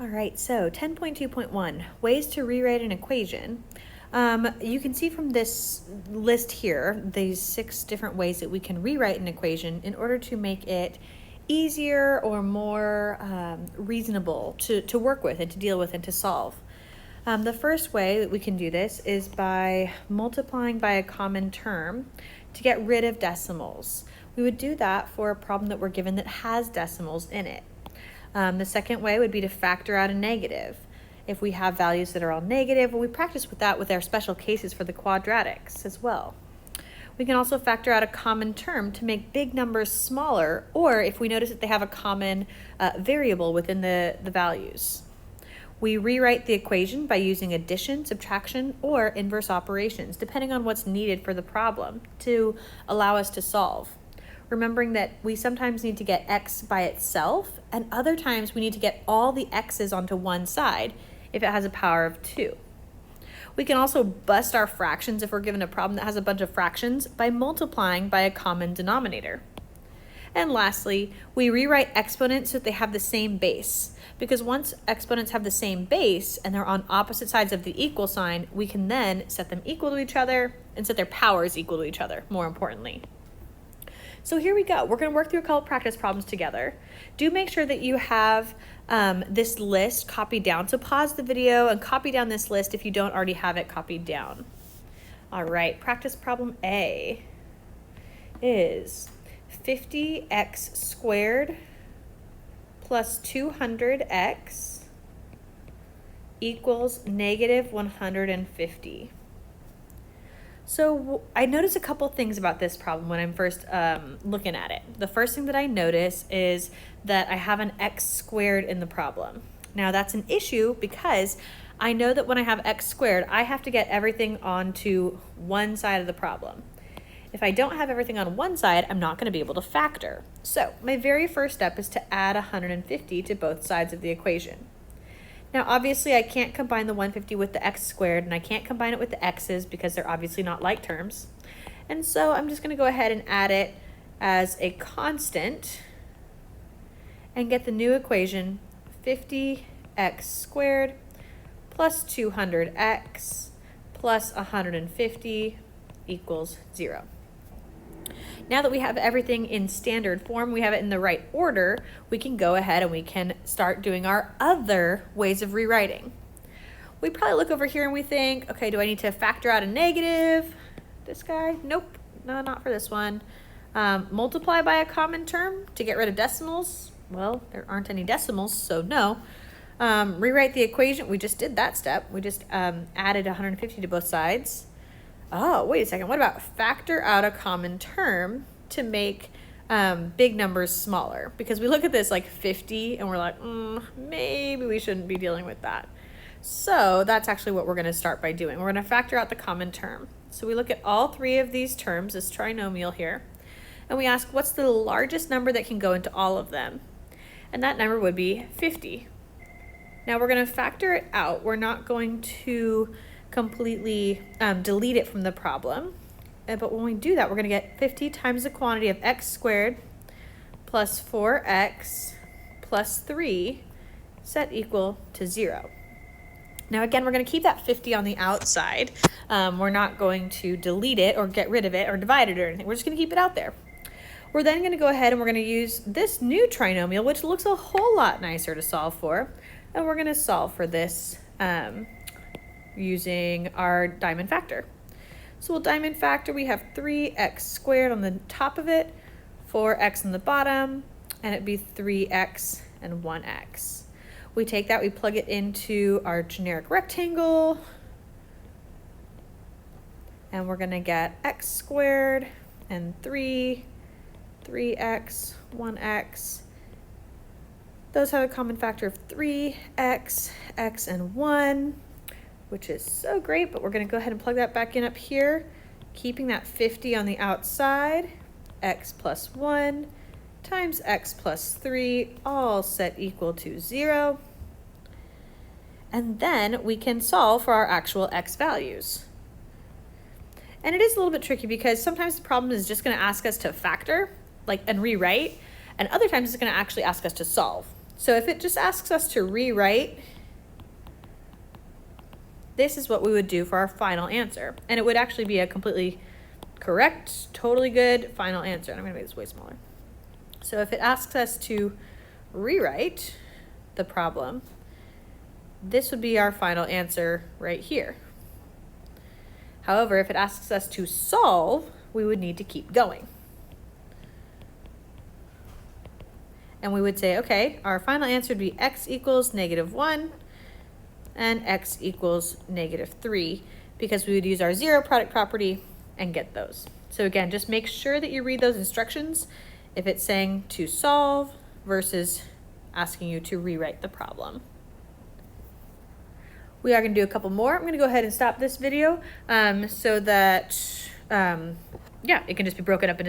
All right, so 10.2.1, ways to rewrite an equation. You can see from this list here, these 6 different ways that we can rewrite an equation in order to make it easier or more reasonable to work with and to deal with and to solve. The first way that we can do this is by multiplying by a common term to get rid of decimals. We would do that for a problem that we're given that has decimals in it. The second way would be to factor out a negative. If we have values that are all negative, well, we practice with that with our special cases for the quadratics as well. We can also factor out a common term to make big numbers smaller, or if we notice that they have a common variable within the values. We rewrite the equation by using addition, subtraction, or inverse operations, depending on what's needed for the problem to allow us to solve. Remembering that we sometimes need to get x by itself, and other times we need to get all the x's onto one side if it has a power of 2. We can also bust our fractions if we're given a problem that has a bunch of fractions by multiplying by a common denominator. And lastly, we rewrite exponents so that they have the same base. Because once exponents have the same base and they're on opposite sides of the equal sign, we can then set them equal to each other and set their powers equal to each other, more importantly. So here we go. We're going to work through a couple practice problems together. Do make sure that you have this list copied down. So pause the video and copy down this list if you don't already have it copied down. All right, practice problem A is 50x squared plus 200x equals negative 150. So I noticed a couple things about this problem when I'm first looking at it. The first thing that I notice is that I have an x squared in the problem. Now that's an issue because I know that when I have x squared, I have to get everything onto one side of the problem. If I don't have everything on one side, I'm not going to be able to factor. So my very first step is to add 150 to both sides of the equation. Now, obviously, I can't combine the 150 with the x squared, and I can't combine it with the x's because they're obviously not like terms. And so I'm just going to go ahead and add it as a constant and get the new equation 50x squared plus 200x plus 150 equals 0. Now that we have everything in standard form, we have it in the right order, we can go ahead and we can start doing our other ways of rewriting. We probably look over here and we think, okay, do I need to factor out a negative? This guy? Nope, no, not for this one. Multiply by a common term to get rid of decimals? Well, there aren't any decimals, so no. Rewrite the equation, we just did that step. We just added 150 to both sides. Oh, wait a second. What about factor out a common term to make big numbers smaller? Because we look at this like 50 and we're like, maybe we shouldn't be dealing with that. So that's actually what we're going to start by doing. We're going to factor out the common term. So we look at all 3 of these terms, this trinomial here, and we ask what's the largest number that can go into all of them? And that number would be 50. Now we're going to factor it out. We're not going to completely delete it from the problem. But when we do that, we're going to get 50 times the quantity of x squared plus 4x plus 3 set equal to 0. Now again, we're going to keep that 50 on the outside. We're not going to delete it or get rid of it or divide it or anything. We're just going to keep it out there. We're then going to go ahead and we're going to use this new trinomial, which looks a whole lot nicer to solve for. And we're going to solve for this using our diamond factor. So we'll diamond factor, we have 3x squared on the top of it, 4x on the bottom, and it'd be 3x and 1x. We take that, we plug it into our generic rectangle, and we're gonna get x squared and 3x, 1x. Those have a common factor of 3x, x, and 1. Which is so great, but we're going to go ahead and plug that back in up here, keeping that 50 on the outside, x plus 1 times x plus 3, all set equal to 0. And then we can solve for our actual x values. And it is a little bit tricky because sometimes the problem is just going to ask us to factor, and rewrite, and other times it's going to actually ask us to solve. So if it just asks us to rewrite, this is what we would do for our final answer. And it would actually be a completely correct, totally good final answer. And I'm gonna make this way smaller. So if it asks us to rewrite the problem, this would be our final answer right here. However, if it asks us to solve, we would need to keep going. And we would say, okay, our final answer would be x equals -1 and x equals -3, because we would use our zero product property and get those. So again, just make sure that you read those instructions if it's saying to solve versus asking you to rewrite the problem. We are going to do a couple more. I'm going to go ahead and stop this video so that, yeah, it can just be broken up into